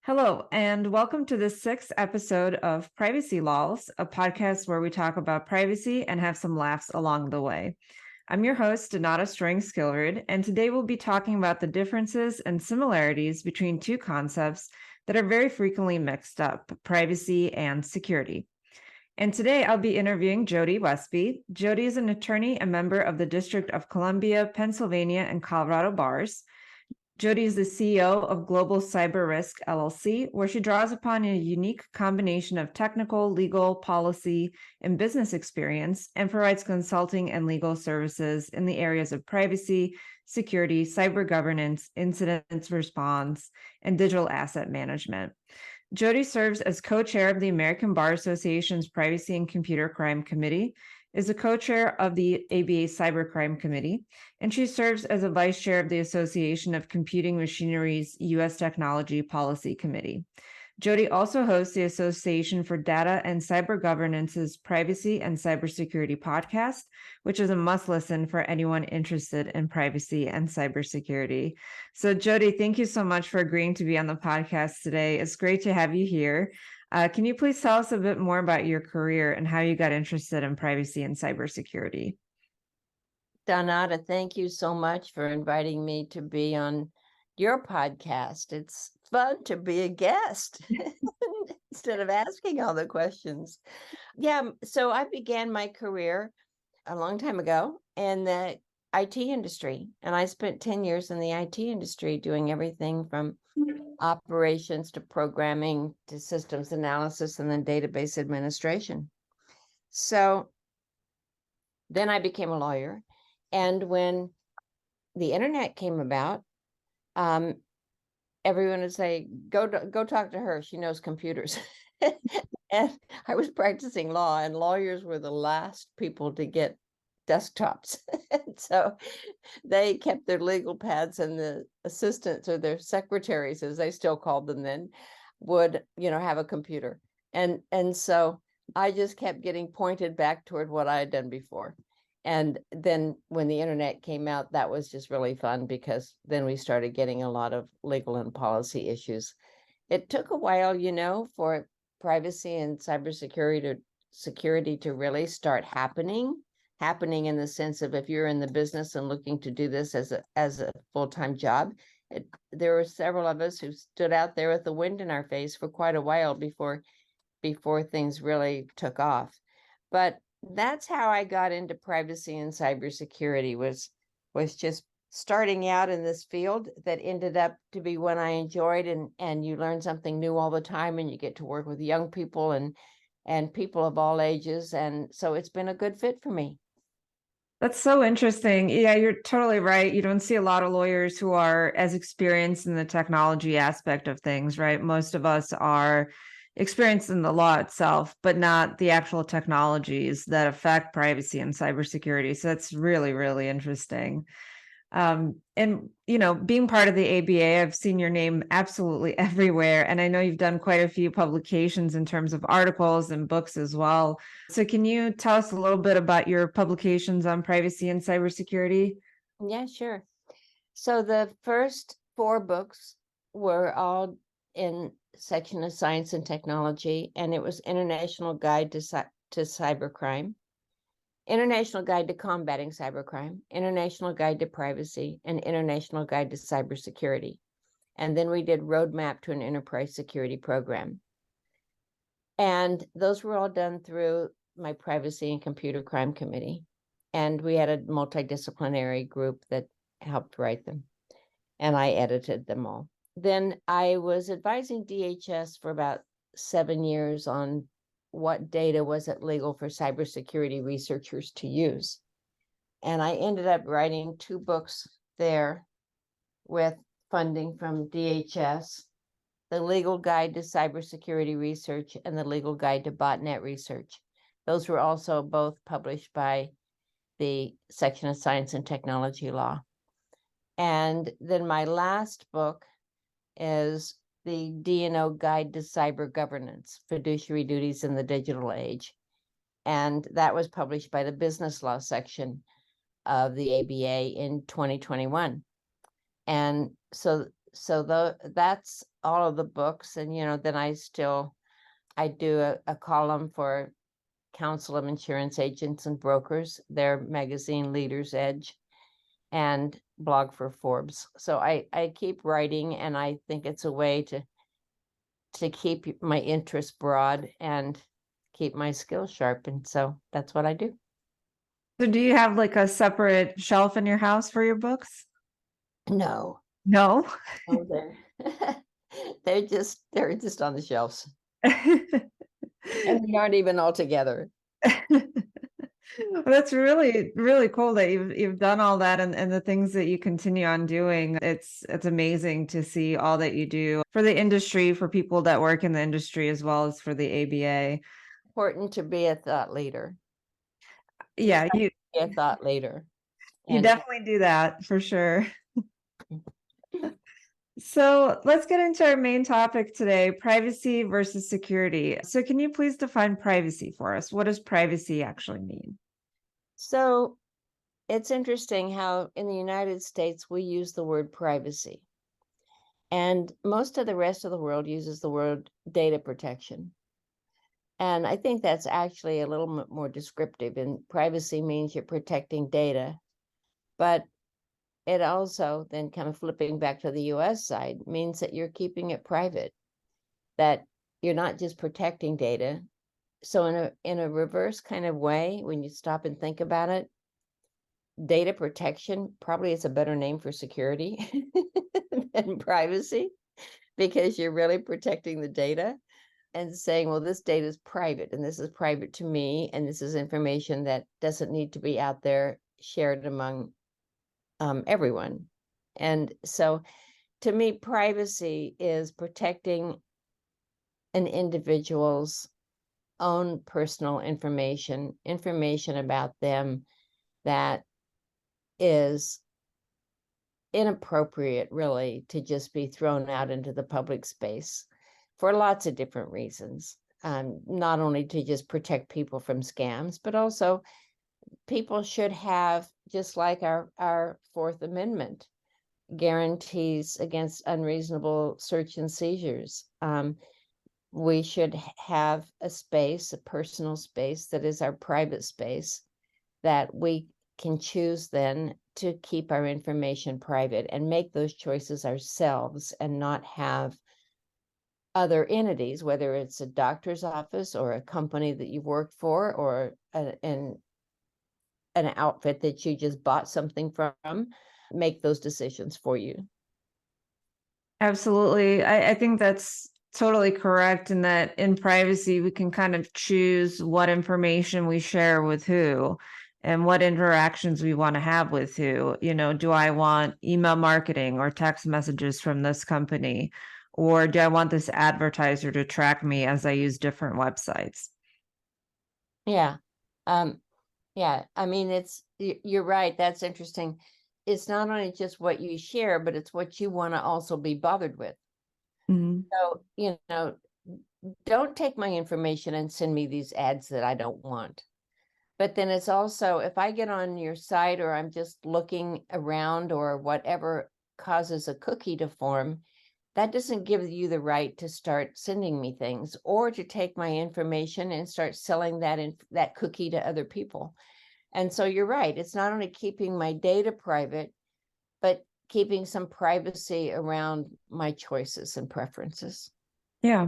Hello, and welcome to the sixth episode of Privacy Lawls, a podcast where we talk about privacy and have some laughs along the way. I'm your host, Donata Strang-Skillrud, and today we'll be talking about the differences and similarities between two concepts that are very frequently mixed up, privacy and security. And today I'll be interviewing Jody Westby. Jody is an attorney, a member of the District of Columbia, Pennsylvania, and Colorado bars. Jody is the CEO of Global Cyber Risk LLC, where she draws upon a unique combination of technical, legal, policy, and business experience and provides consulting and legal services in the areas of privacy, security, cyber governance, incident response, and digital asset management. Jody serves as co-chair of the American Bar Association's Privacy and Computer Crime Committee, is a co-chair of the ABA Cybercrime Committee, and she serves as a vice chair of the Association of Computing Machinery's U.S. Technology Policy Committee. Jody also hosts the Association for Data and Cyber Governance's Privacy and Cybersecurity podcast, which is a must listen for anyone interested in privacy and cybersecurity. So, Jody, thank you so much for agreeing to be on the podcast today. It's great to have you here. Can you please tell us a bit more about your career and how you got interested in privacy and cybersecurity? Donata, thank you so much for inviting me to be on your podcast. It's fun to be a guest instead of asking all the questions. Yeah, so I began my career a long time ago in the IT industry, and I spent 10 years in the IT industry doing everything from operations to programming to systems analysis and then database administration. So then I became a lawyer. And when the internet came about, everyone would say, go talk to her. She knows computers. And I was practicing law, and lawyers were the last people to get desktops. So they kept their legal pads, and the assistants, or their secretaries, as they still called them then, would, have a computer. And so I just kept getting pointed back toward what I had done before. And then when the internet came out, that was just really fun, because then we started getting a lot of legal and policy issues. It took a while, for privacy and cybersecurity to really start happening in the sense of, if you're in the business and looking to do this as a full-time job. There were several of us who stood out there with the wind in our face for quite a while before things really took off. But that's how I got into privacy and cybersecurity, was just starting out in this field that ended up to be one I enjoyed, and you learn something new all the time, and you get to work with young people and people of all ages. And so it's been a good fit for me. That's so interesting. Yeah, you're totally right. You don't see a lot of lawyers who are as experienced in the technology aspect of things, right? Most of us are experienced in the law itself, but not the actual technologies that affect privacy and cybersecurity. So that's really, really interesting. And, being part of the ABA, I've seen your name absolutely everywhere. And I know you've done quite a few publications in terms of articles and books as well. So can you tell us a little bit about your publications on privacy and cybersecurity? Yeah, sure. So the first 4 books were all in section of science and technology, and it was International Guide to Cybercrime, International Guide to Combating Cybercrime, International Guide to Privacy, and International Guide to Cybersecurity. And then we did Roadmap to an Enterprise Security Program. And those were all done through my Privacy and Computer Crime Committee. And we had a multidisciplinary group that helped write them, and I edited them all. Then I was advising DHS for about 7 years on what data was it legal for cybersecurity researchers to use. And I ended up writing 2 books there with funding from DHS, the Legal Guide to Cybersecurity Research and the Legal Guide to Botnet Research. Those were also both published by the section of Science and Technology Law. And then my last book is the D&O Guide to Cyber Governance, Fiduciary Duties in the Digital Age. And that was published by the Business Law section of the ABA in 2021. And so that's all of the books. And, then I do a column for Council of Insurance Agents and Brokers, their magazine Leaders Edge, and blog for Forbes. So I keep writing, and I think it's a way to keep my interest broad and keep my skills sharp. And so that's what I do. So do you have like a separate shelf in your house for your books? No, No. oh, they're just on the shelves, and they aren't even all together. That's really, really cool that you've done all that and the things that you continue on doing. It's amazing to see all that you do for the industry, for people that work in the industry, as well as for the ABA. Important to be a thought leader. Yeah, you Be a thought leader. you And definitely do that for sure. So let's get into our main topic today, privacy versus security. So can you please define privacy for us? What does privacy actually mean? so it's interesting how in the United States we use the word privacy, and most of the rest of the world uses the word data protection. And I think that's actually a little bit more descriptive. And privacy means you're protecting data, but it also, then kind of flipping back to the US side, means that you're keeping it private, that you're not just protecting data. So in a reverse kind of way, when you stop and think about it, data protection probably is a better name for security than privacy, because you're really protecting the data and saying, well, this data is private, and this is private to me, and this is information that doesn't need to be out there shared among everyone. And so to me, privacy is protecting an individual's own personal information about them that is inappropriate, really, to just be thrown out into the public space for lots of different reasons. Not only to just protect people from scams, but also people should have, just like our Fourth Amendment guarantees against unreasonable search and seizures. We should have a space, a personal space that is our private space, that we can choose then to keep our information private and make those choices ourselves, and not have other entities, whether it's a doctor's office or a company that you've worked for, or an outfit that you just bought something from, make those decisions for you. Absolutely. I think that's totally correct, in that in privacy, we can kind of choose what information we share with who and what interactions we want to have with who. Do I want email marketing or text messages from this company? Or do I want this advertiser to track me as I use different websites? Yeah. Yeah. I mean, you're right. That's interesting. It's not only just what you share, but it's what you want to also be bothered with. Mhm. So, don't take my information and send me these ads that I don't want. But then it's also, if I get on your site, or I'm just looking around, or whatever causes a cookie to form, that doesn't give you the right to start sending me things, or to take my information and start selling that cookie to other people. And so you're right. It's not only keeping my data private, but keeping some privacy around my choices and preferences. Yeah.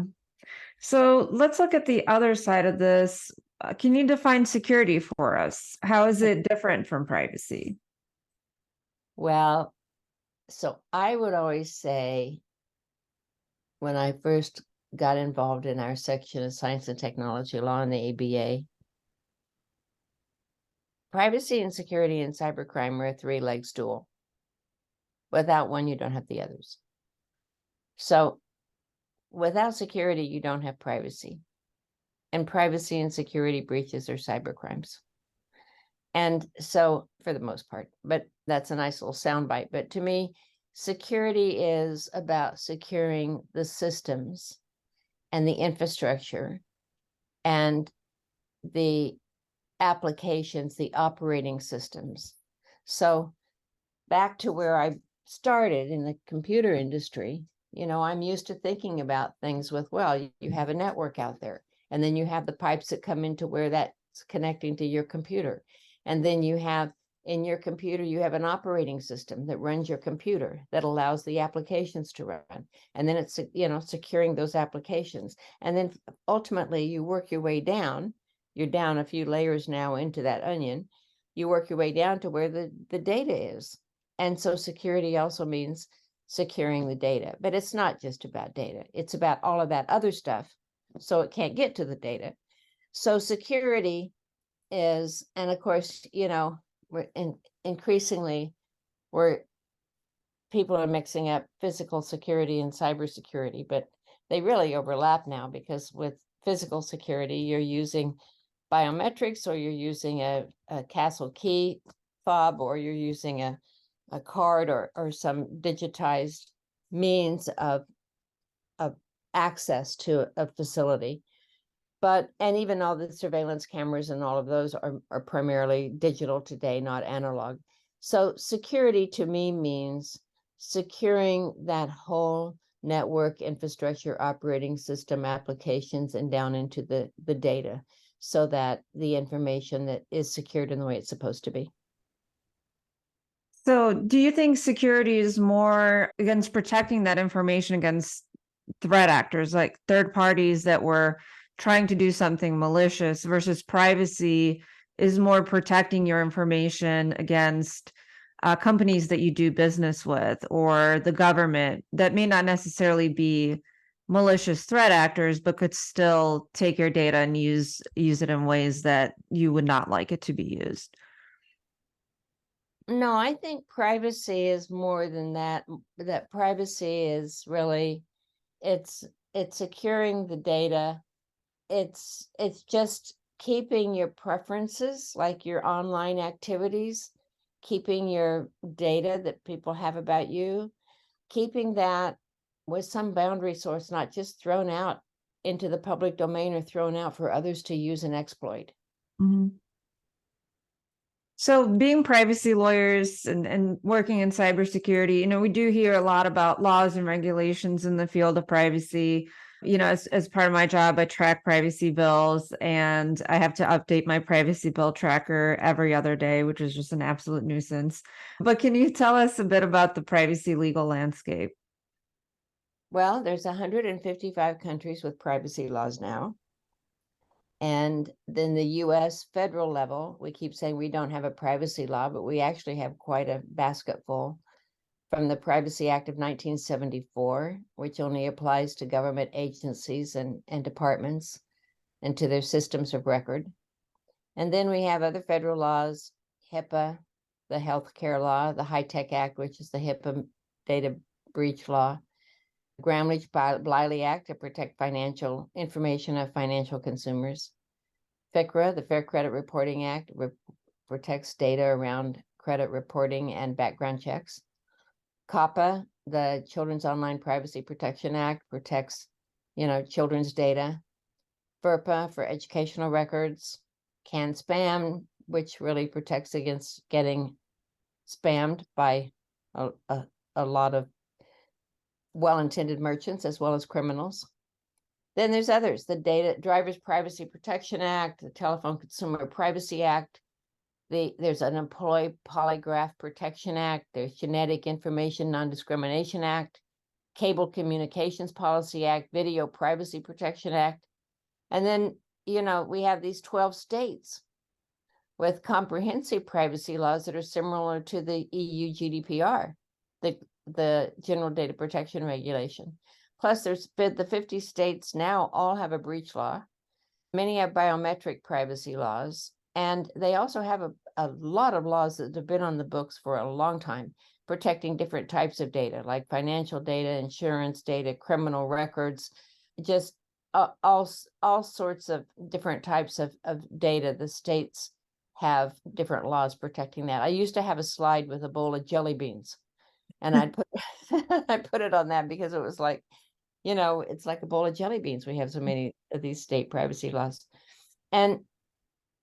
So let's look at the other side of this. Can you define security for us? How is it different from privacy? Well, so I would always say, when I first got involved in our section of science and technology law in the ABA, privacy and security and cybercrime are a three-leg stool. Without one, you don't have the others. So without security, you don't have privacy. And privacy and security breaches are cybercrimes. And so, for the most part, but that's a nice little soundbite. But to me, security is about securing the systems and the infrastructure and the applications, the operating systems. So back to where I started in the computer industry, I'm used to thinking about things with, well, you have a network out there, and then you have the pipes that come into where that's connecting to your computer. And then you have in your computer, you have an operating system that runs your computer that allows the applications to run. And then it's, securing those applications. And then ultimately you work your way down. You're down a few layers now into that onion. You work your way down to where the data is. And so security also means securing the data, but it's not just about data. It's about all of that other stuff. So it can't get to the data. So security is, and of course, we're increasingly where people are mixing up physical security and cybersecurity, but they really overlap now, because with physical security, you're using biometrics, or you're using a castle key fob, or you're using a card or some digitized means of access to a facility. And even all the surveillance cameras and all of those are primarily digital today, not analog. So security to me means securing that whole network infrastructure, operating system, applications, and down into the data, so that the information that is secured in the way it's supposed to be. So, do you think security is more against protecting that information against threat actors, like third parties that were trying to do something malicious, versus privacy is more protecting your information against companies that you do business with, or the government that may not necessarily be malicious threat actors, but could still take your data and use it in ways that you would not like it to be used? No, I think privacy is more than that. That privacy is really, it's securing the data. It's just keeping your preferences, like your online activities, keeping your data that people have about you, keeping that with some boundary, so it's not just thrown out into the public domain or thrown out for others to use and exploit. Mhm. So, being privacy lawyers and working in cybersecurity, we do hear a lot about laws and regulations in the field of privacy. As part of my job, I track privacy bills, and I have to update my privacy bill tracker every other day, which is just an absolute nuisance. But can you tell us a bit about the privacy legal landscape? Well, there's 155 countries with privacy laws now. And then the US federal level, we keep saying we don't have a privacy law, but we actually have quite a basket full, from the Privacy Act of 1974, which only applies to government agencies and departments and to their systems of record. And then we have other federal laws, HIPAA, the healthcare law, the HITECH Act, which is the HIPAA data breach law, Gramm-Leach-Bliley Act to protect financial information of financial consumers. FCRA, the Fair Credit Reporting Act, protects data around credit reporting and background checks. COPPA, the Children's Online Privacy Protection Act, protects, children's data. FERPA for educational records. CAN-SPAM, which really protects against getting spammed by a lot of well-intended merchants as well as criminals. Then there's others, the Data Drivers Privacy Protection Act, the Telephone Consumer Privacy Act, there's an Employee Polygraph Protection Act, there's Genetic Information Non-Discrimination Act, Cable Communications Policy Act, Video Privacy Protection Act. And then, we have these 12 states with comprehensive privacy laws that are similar to the EU GDPR, the General Data Protection Regulation. Plus, there's the 50 states now all have a breach law. Many have biometric privacy laws, and they also have a lot of laws that have been on the books for a long time, protecting different types of data, like financial data, insurance data, criminal records, just all sorts of different types of data. The states have different laws protecting that. I used to have a slide with a bowl of jelly beans, and I'd put I put it on that because it was like, it's like a bowl of jelly beans. We have so many of these state privacy laws. And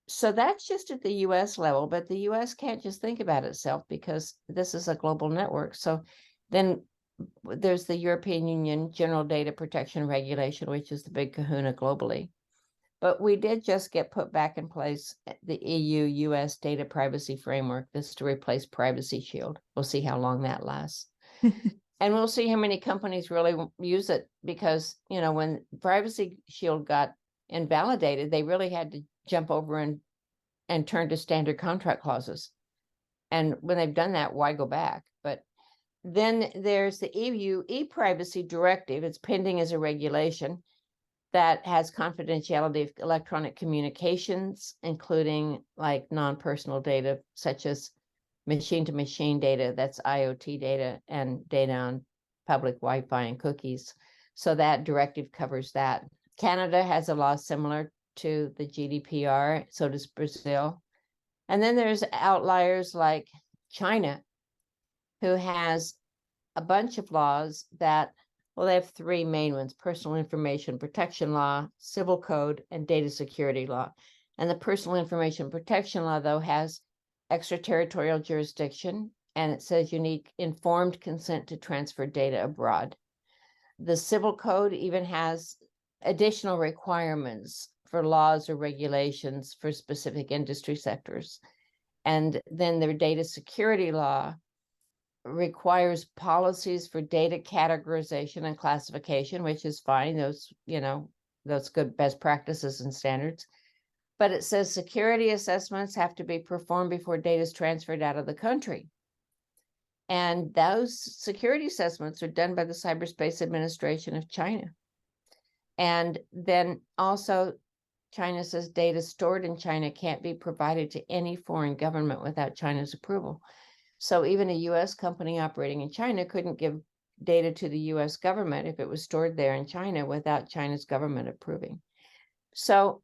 So that's just at the US level, but the US can't just think about itself because this is a global network. So then there's the European Union General Data Protection Regulation, which is the big kahuna globally. But we did just get put back in place the EU-US Data Privacy Framework. This is to replace Privacy Shield. We'll see how long that lasts. And we'll see how many companies really use it because, when Privacy Shield got invalidated, they really had to jump over and turn to standard contract clauses. And when they've done that, why go back? But then there's the EU e-privacy directive. It's pending as a regulation that has confidentiality of electronic communications, including like non-personal data, such as machine-to-machine data, that's IoT data, and data on public Wi-Fi and cookies. So that directive covers that. Canada has a law similar to the GDPR, so does Brazil. And then there's outliers like China, who has a bunch of laws that, well, they have three main ones: personal information protection law, civil code, and data security law. And the personal information protection law, though, has extraterritorial jurisdiction, and it says you need informed consent to transfer data abroad. The civil code even has additional requirements for laws or regulations for specific industry sectors. And then their data security law requires policies for data categorization and classification, which is fine. Those good best practices and standards. But it says security assessments have to be performed before data is transferred out of the country. And those security assessments are done by the Cyberspace Administration of China. And then also China says data stored in China can't be provided to any foreign government without China's approval. So even a US company operating in China couldn't give data to the US government if it was stored there in China without China's government approving. So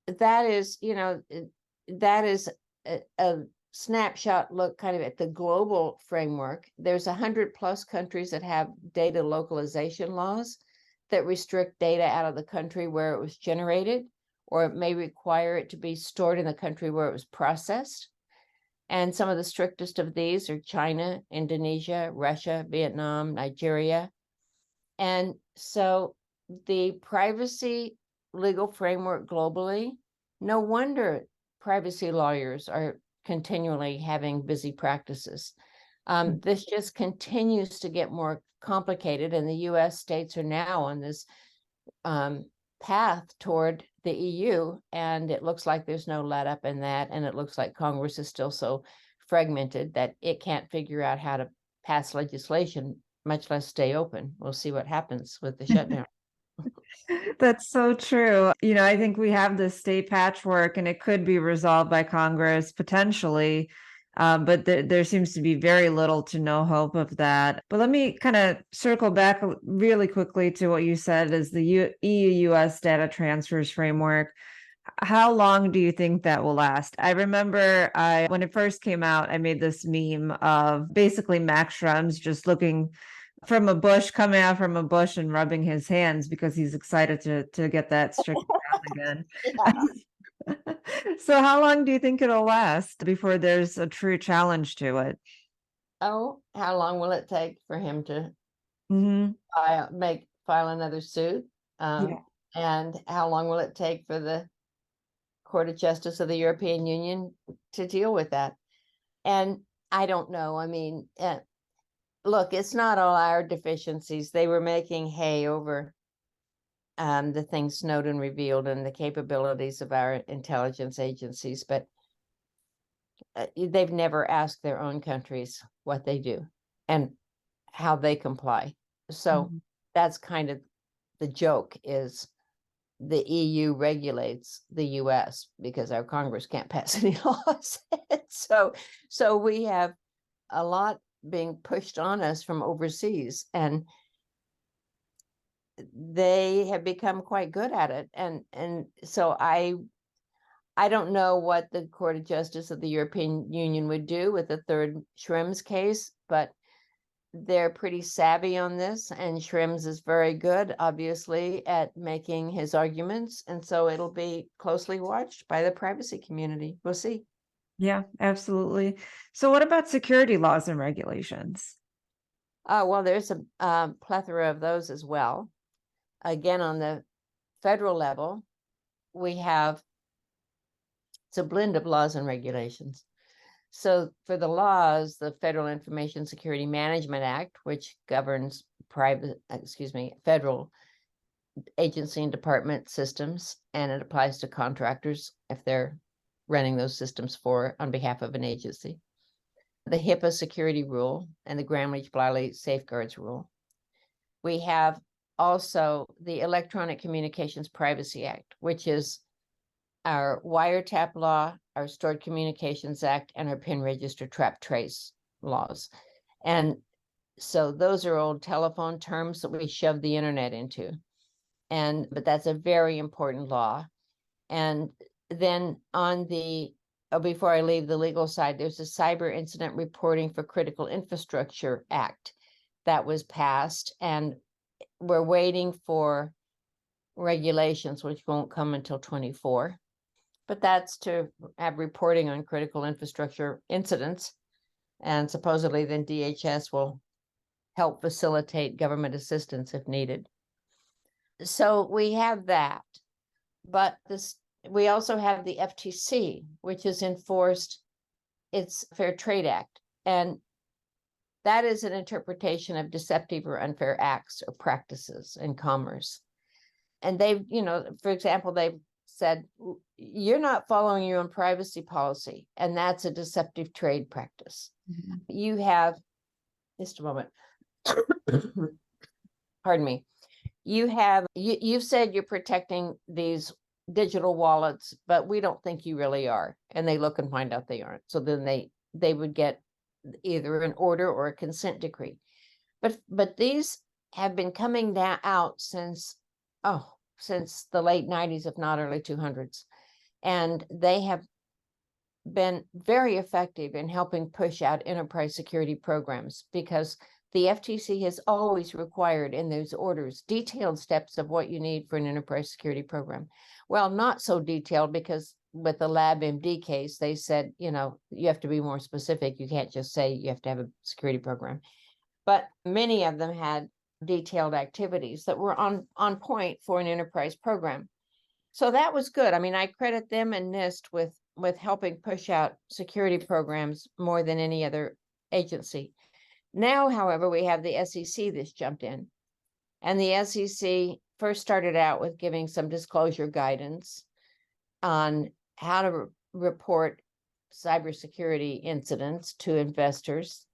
that is, that is a snapshot look kind of at the global framework. There's 100+ countries that have data localization laws that restrict data out of the country where it was generated, or it may require it to be stored in the country where it was processed. And some of the strictest of these are China, Indonesia, Russia, Vietnam, Nigeria. And so the privacy legal framework globally, no wonder privacy lawyers are continually having busy practices. This just continues to get more complicated, and the US states are now on this path toward the EU, and it looks like there's no let up in that, and it looks like Congress is still so fragmented that it can't figure out how to pass legislation, much less stay open. We'll see what happens with the shutdown. That's so true. I think we have this state patchwork and it could be resolved by Congress potentially. But there seems to be very little to no hope of that. But let me kind of circle back really quickly to what you said is the EU-US data transfers framework. How long do you think that will last? I remember when it first came out, I made this meme of basically Max Schrems just looking from a bush, coming out from a bush and rubbing his hands because he's excited to get that stricken down again. So how long do you think it'll last before there's a true challenge to it? Oh, how long will it take for him to file another suit? Yeah. And how long will it take for the Court of Justice of the European Union to deal with that? And I don't know. I mean, look, it's not all our deficiencies. They were making hay over the things Snowden revealed and the capabilities of our intelligence agencies, but they've never asked their own countries what they do and how they comply. So that's kind of the joke, is the EU regulates the US because our Congress can't pass any laws. So we have a lot being pushed on us from overseas, and they have become quite good at it. And so I don't know what the Court of Justice of the European Union would do with the third Schrems case, but they're pretty savvy on this, and Shrims is very good, obviously, at making his arguments. And so it'll be closely watched by the privacy community. We'll see. Yeah, absolutely. So what about security laws and regulations? Well, there's a plethora of those as well. Again, on the federal level, it's a blend of laws and regulations. So for the laws, the Federal Information Security Management Act, which governs federal agency and department systems, and it applies to contractors if they're running those systems on behalf of an agency. The HIPAA security rule and the Gramm-Leach-Bliley safeguards rule. We have also the Electronic Communications Privacy Act, which is our wiretap law, our Stored Communications Act, and our PIN register trap trace laws. And so those are old telephone terms that we shoved the internet into. But that's a very important law. And then before I leave the legal side, there's a Cyber Incident Reporting for Critical Infrastructure Act that was passed, and we're waiting for regulations, which won't come until 24. But that's to have reporting on critical infrastructure incidents. And supposedly then DHS will help facilitate government assistance if needed. So we have that. But we also have the FTC, which has enforced its Fair Trade Act. And that is an interpretation of deceptive or unfair acts or practices in commerce. And they've, for example, they've said, you're not following your own privacy policy, and that's a deceptive trade practice. Mm-hmm. You have, just a moment, pardon me. You've said you're protecting these digital wallets, but we don't think you really are. And they look and find out they aren't. So then they would get either an order or a consent decree. But these have been coming out since the late 90s, if not early 200s. And they have been very effective in helping push out enterprise security programs, because the FTC has always required in those orders detailed steps of what you need for an enterprise security program. Well, not so detailed, because with the LabMD case, they said, you have to be more specific. You can't just say you have to have a security program. But many of them had detailed activities that were on point for an enterprise program. So that was good. I mean, I credit them and NIST with helping push out security programs more than any other agency. Now, however, we have the SEC that's jumped in. And the SEC first started out with giving some disclosure guidance on how to report cybersecurity incidents to investors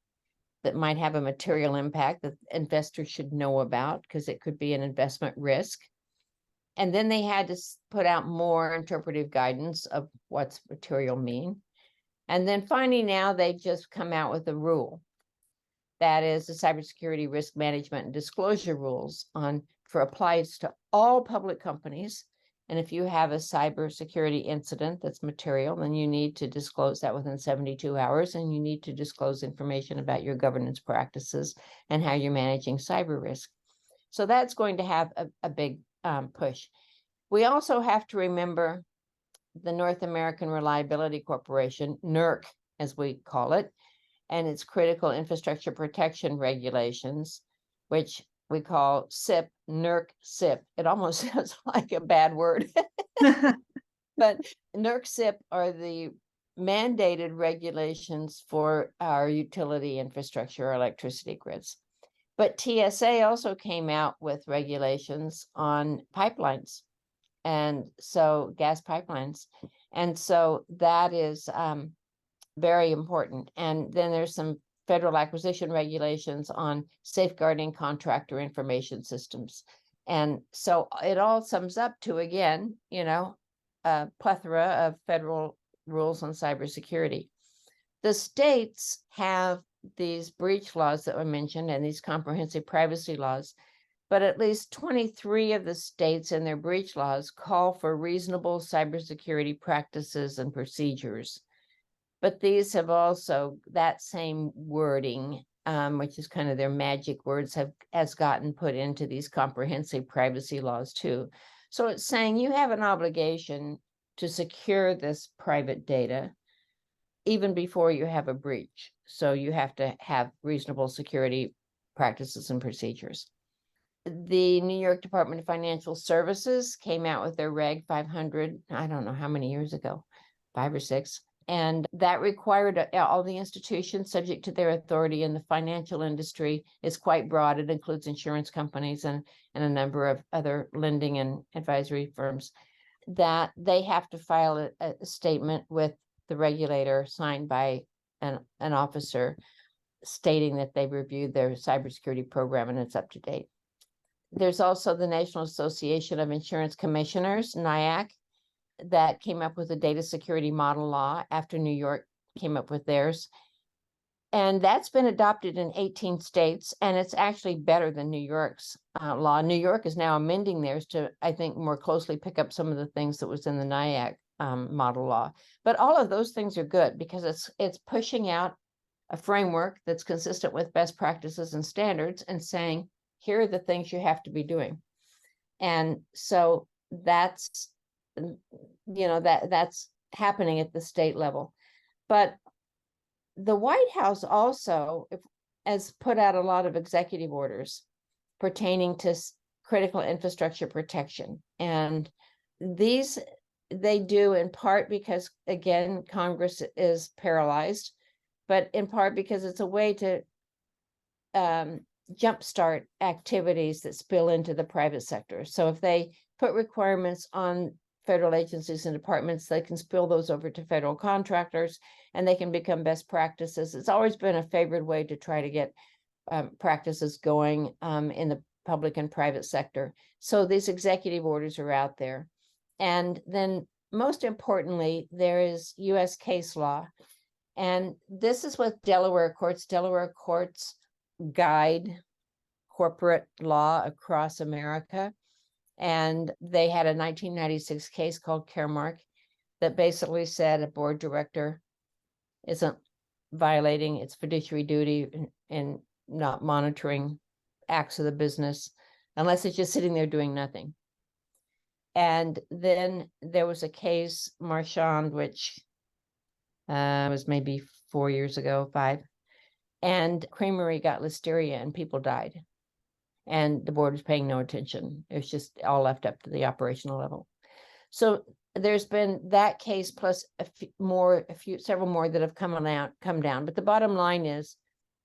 that might have a material impact that investors should know about, because it could be an investment risk. And then they had to put out more interpretive guidance of what's material mean. And then finally, now they've just come out with a rule. That is the Cybersecurity Risk Management and Disclosure Rules applies to all public companies. And if you have a cybersecurity incident that's material, then you need to disclose that within 72 hours, and you need to disclose information about your governance practices and how you're managing cyber risk. So that's going to have a big push. We also have to remember the North American Reliability Corporation, NERC, as we call it, and its critical infrastructure protection regulations, which we call SIP, NERC SIP. It almost sounds like a bad word. But NERC SIP are the mandated regulations for our utility infrastructure, our electricity grids. But TSA also came out with regulations on pipelines, and so gas pipelines. And so that is very important. And then there's some federal acquisition regulations on safeguarding contractor information systems. And so it all sums up to, again, a plethora of federal rules on cybersecurity. The states have these breach laws that were mentioned and these comprehensive privacy laws, but at least 23 of the states in their breach laws call for reasonable cybersecurity practices and procedures. But these have also that same wording which is kind of their magic words, has gotten put into these comprehensive privacy laws too. So it's saying you have an obligation to secure this private data even before you have a breach. So you have to have reasonable security practices and procedures. The New York Department of Financial Services came out with their Reg 500, I don't know how many years ago, 5 or 6. And that required all the institutions subject to their authority in the financial industry is quite broad. It includes insurance companies and a number of other lending and advisory firms, that they have to file a statement with the regulator signed by an officer stating that they reviewed their cybersecurity program and it's up to date. There's also the National Association of Insurance Commissioners, NIAC, that came up with a data security model law after New York came up with theirs. And that's been adopted in 18 states, and it's actually better than New York's law. New York is now amending theirs to, I think, more closely pick up some of the things that was in the NIAC model law. But all of those things are good because it's pushing out a framework that's consistent with best practices and standards and saying, here are the things you have to be doing. And so that's, that's happening at the state level. But the White House also has put out a lot of executive orders pertaining to critical infrastructure protection. And these they do in part because, again, Congress is paralyzed, but in part because it's a way to jumpstart activities that spill into the private sector. So if they put requirements on federal agencies and departments, they can spill those over to federal contractors and they can become best practices. It's always been a favored way to try to get practices going in the public and private sector. So these executive orders are out there. And then most importantly, there is US case law. And this is what Delaware courts guide corporate law across America. And they had a 1996 case called Caremark that basically said a board director isn't violating its fiduciary duty and not monitoring acts of the business unless it's just sitting there doing nothing. And then there was a case, Marchand, which was maybe 4 years ago, 5, and Creamery got listeria and people died. And the board was paying no attention. It was just all left up to the operational level. So there's been that case plus several more that have come down. But the bottom line is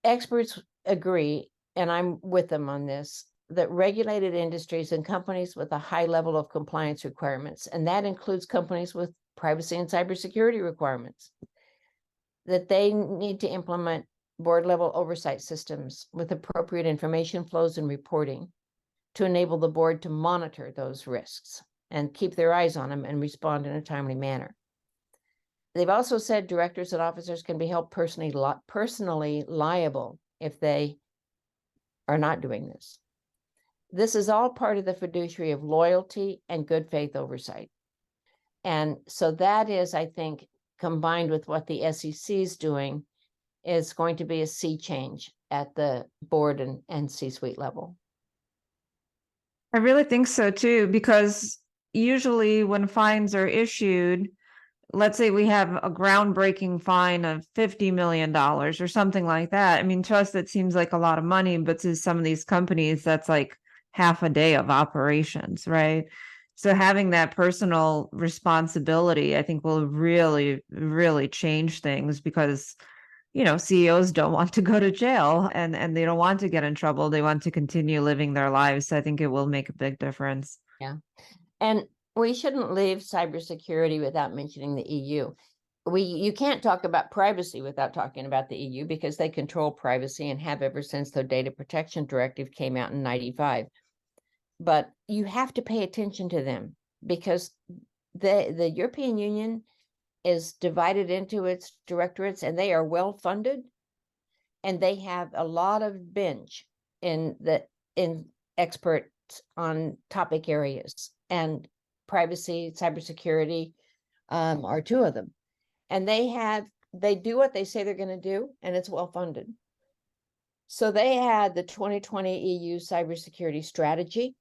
experts agree, and I'm with them on this, that regulated industries and companies with a high level of compliance requirements, and that includes companies with privacy and cybersecurity requirements, that they need to implement board level oversight systems with appropriate information flows and reporting to enable the board to monitor those risks and keep their eyes on them and respond in a timely manner. They've also said directors and officers can be held personally liable if they are not doing this. This is all part of the fiduciary of loyalty and good faith oversight. And so that is, I think, combined with what the SEC is doing, is going to be a sea change at the board and C-suite level. I really think so too, because usually when fines are issued, let's say we have a groundbreaking fine of $50 million or something like that. I mean, to us, that seems like a lot of money, but to some of these companies, that's like half a day of operations, right? So having that personal responsibility, I think, will really, really change things because, CEOs don't want to go to jail and they don't want to get in trouble. They want to continue living their lives. So I think it will make a big difference. Yeah. And we shouldn't leave cybersecurity without mentioning the EU. You can't talk about privacy without talking about the EU because they control privacy and have ever since the Data Protection Directive came out in 95. But you have to pay attention to them because the European Union is divided into its directorates and they are well funded and they have a lot of bench in experts on topic areas, and privacy, cybersecurity are 2 of them. And they do what they say they're going to do, and it's well funded. So they had the 2020 EU cybersecurity strategy,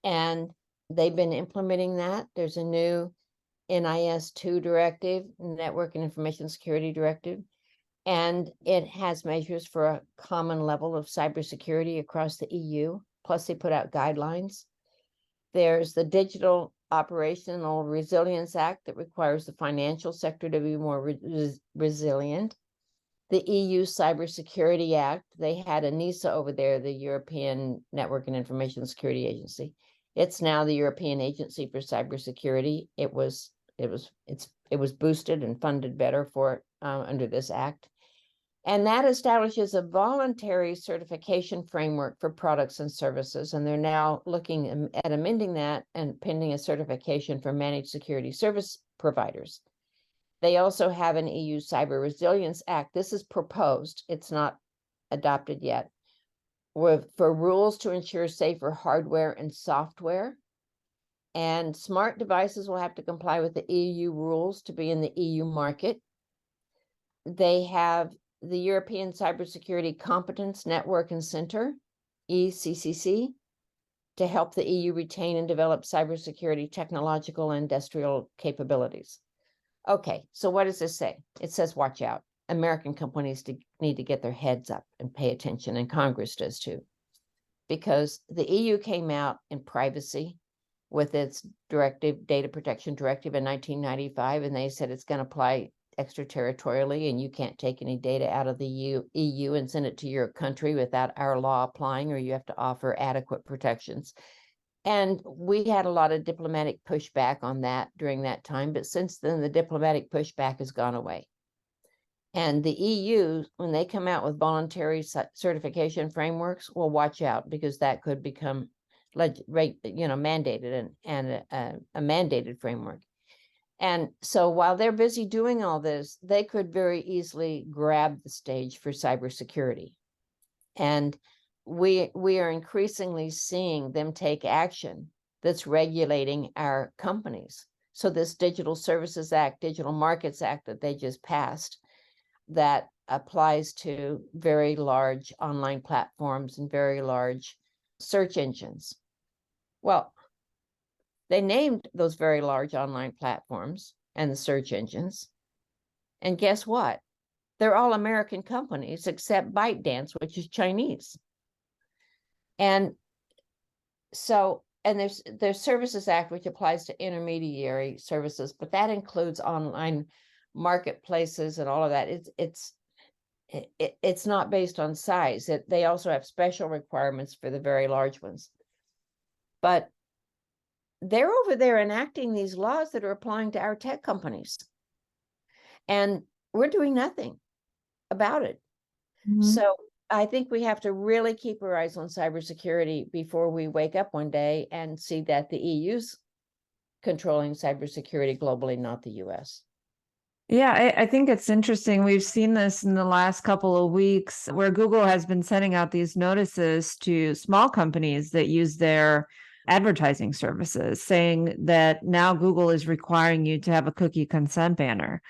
and they've been implementing that. There's a new NIS2 directive, Network and Information Security Directive, and it has measures for a common level of cybersecurity across the EU. Plus, they put out guidelines. There's the Digital Operational Resilience Act that requires the financial sector to be more resilient. The EU Cybersecurity Act, they had ENISA over there, the European Network and Information Security Agency. It's now the European Agency for Cybersecurity. It was boosted and funded better for under this act. And that establishes a voluntary certification framework for products and services. And they're now looking at amending that and pending a certification for managed security service providers. They also have an EU Cyber Resilience Act. This is proposed. It's not adopted yet. For rules to ensure safer hardware and software. And smart devices will have to comply with the EU rules to be in the EU market. They have the European Cybersecurity Competence Network and Center, ECCC, to help the EU retain and develop cybersecurity technological and industrial capabilities. Okay, so what does this say? It says, watch out. American companies need to get their heads up and pay attention, and Congress does too. Because the EU came out in privacy with its data protection directive in 1995, and they said it's going to apply extraterritorially, and you can't take any data out of the EU and send it to your country without our law applying, or you have to offer adequate protections. And we had a lot of diplomatic pushback on that during that time, but since then, the diplomatic pushback has gone away. And the EU, when they come out with voluntary certification frameworks, well, watch out, because that could become mandated and a mandated framework. And so while they're busy doing all this, they could very easily grab the stage for cybersecurity. And we are increasingly seeing them take action that's regulating our companies. So this Digital Services Act, Digital Markets Act that they just passed, that applies to very large online platforms and very large search engines. Well, they named those very large online platforms and the search engines. And guess what? They're all American companies except ByteDance, which is Chinese. And so, and there's Services Act, which applies to intermediary services, but that includes online marketplaces and all of that. It's not based on size. They also have special requirements for the very large ones. But they're over there enacting these laws that are applying to our tech companies. And we're doing nothing about it. Mm-hmm. So I think we have to really keep our eyes on cybersecurity before we wake up one day and see that the EU's controlling cybersecurity globally, not the US. Yeah, I think it's interesting. We've seen this in the last couple of weeks where Google has been sending out these notices to small companies that use their advertising services, saying that now Google is requiring you to have a cookie consent banner.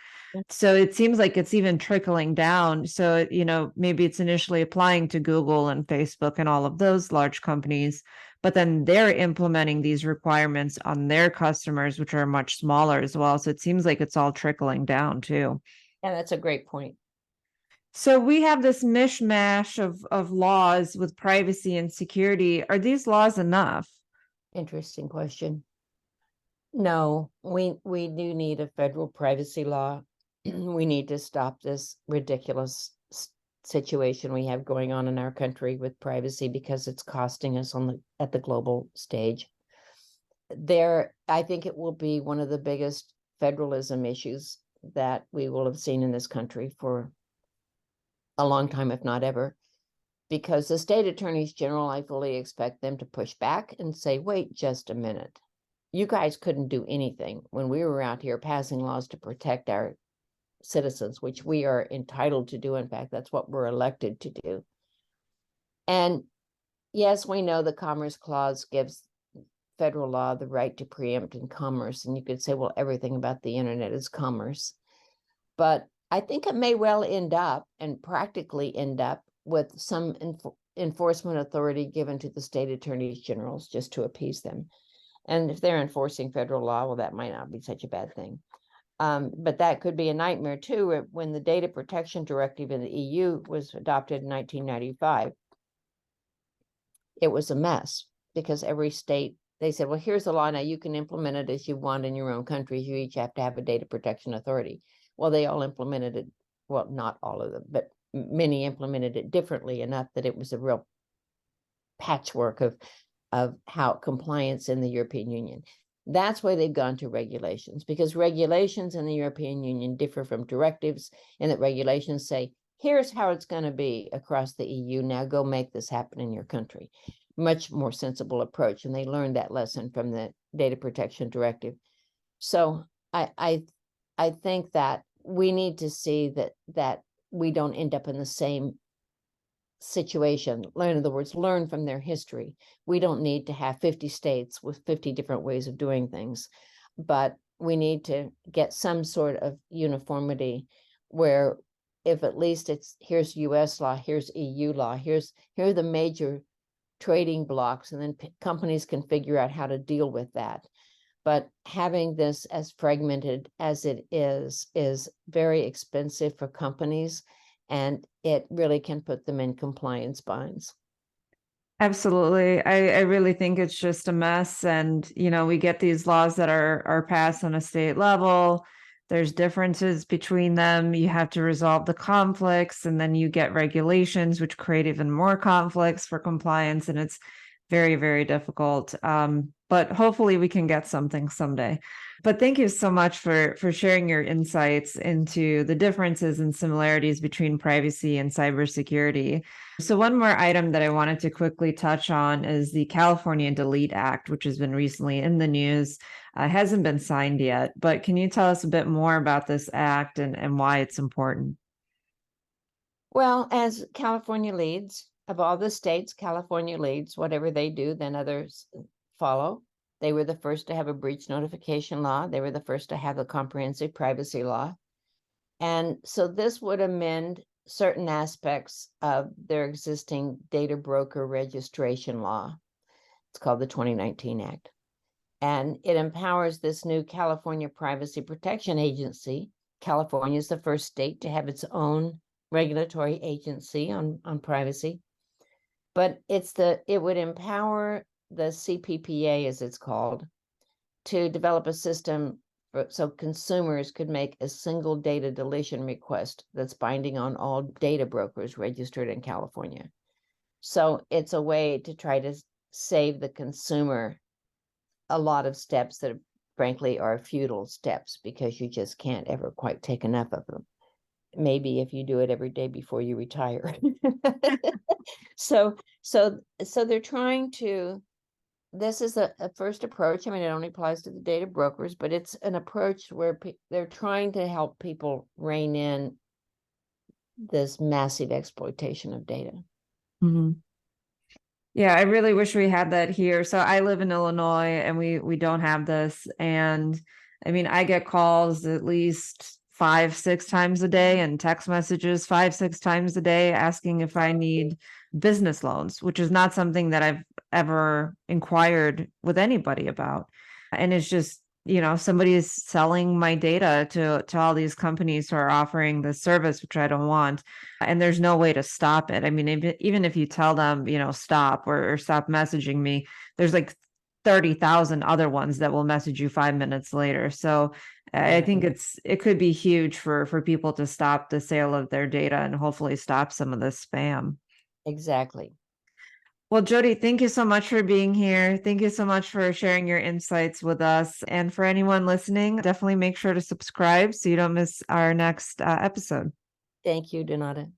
So it seems like it's even trickling down. So, maybe it's initially applying to Google and Facebook and all of those large companies, but then they're implementing these requirements on their customers, which are much smaller as well. So it seems like it's all trickling down too. Yeah, that's a great point. So we have this mishmash of laws with privacy and security. Are these laws enough? Interesting question. No, we do need a federal privacy law. We need to stop this ridiculous situation we have going on in our country with privacy, because it's costing us at the global stage. I think it will be one of the biggest federalism issues that we will have seen in this country for a long time, if not ever, because the state attorneys general, I fully expect them to push back and say, wait just a minute. You guys couldn't do anything when we were out here passing laws to protect our citizens, which we are entitled to do. In fact, that's what we're elected to do. And yes, we know the Commerce Clause gives federal law the right to preempt in commerce. And you could say, well, everything about the internet is commerce. But I think it may well end up and practically end up with some enforcement authority given to the state attorneys generals just to appease them. And if they're enforcing federal law, well, that might not be such a bad thing. But that could be a nightmare too. When the Data Protection Directive in the EU was adopted in 1995, it was a mess because every state, they said, well, here's the law. Now you can implement it as you want in your own countries. You each have to have a data protection authority. Well, they all implemented it. Well, not all of them, but many implemented it differently enough that it was a real patchwork of how compliance in the European Union. That's why they've gone to regulations, because regulations in the European Union differ from directives, and that regulations say, here's how it's going to be across the EU. Now go make this happen in your country. Much more sensible approach. And they learned that lesson from the Data Protection Directive. So I think that we need to see that we don't end up in the same situation. In other words, learn from their history. We don't need to have 50 states with 50 different ways of doing things, but we need to get some sort of uniformity where if at least it's here's US law, here's EU law, here are the major trading blocks, and then companies can figure out how to deal with that. But having this as fragmented as it is very expensive for companies, and it really can put them in compliance binds. Absolutely. I really think it's just a mess. And, we get these laws that are passed on a state level. There's differences between them. You have to resolve the conflicts, and then you get regulations, which create even more conflicts for compliance. And it's very, very difficult. But hopefully we can get something someday. But thank you so much for sharing your insights into the differences and similarities between privacy and cybersecurity. So one more item that I wanted to quickly touch on is the California Delete Act, which has been recently in the news. Hasn't been signed yet, but can you tell us a bit more about this act and why it's important? Well, as California leads, of all the states, California leads. Whatever they do, then others follow. They were the first to have a breach notification law. They were the first to have a comprehensive privacy law. And so this would amend certain aspects of their existing data broker registration law. It's called the 2019 Act. And it empowers this new California Privacy Protection Agency. California is the first state to have its own regulatory agency on privacy. But it would empower the CPPA, as it's called, to develop a system so consumers could make a single data deletion request that's binding on all data brokers registered in California. So it's a way to try to save the consumer a lot of steps that frankly are futile steps, because you just can't ever quite take enough of them. Maybe if you do it every day before you retire. So they're trying to, this is a first approach. I mean, it only applies to the data brokers, but it's an approach where they're trying to help people rein in this massive exploitation of data. Mm-hmm. Yeah, I really wish we had that here. So I live in Illinois, and we don't have this. And I mean, I get calls at least 5-6 times a day, and text messages 5-6 times a day asking if I need business loans, which is not something that I've ever inquired with anybody about. And it's just, somebody is selling my data to all these companies who are offering this service, which I don't want. And there's no way to stop it. I mean, even if you tell them, stop or stop messaging me, there's like 30,000 other ones that will message you 5 minutes later. So I think it could be huge for people to stop the sale of their data and hopefully stop some of this spam. Exactly. Well, Jody, thank you so much for being here. Thank you so much for sharing your insights with us. And for anyone listening, definitely make sure to subscribe so you don't miss our next episode. Thank you, Donata.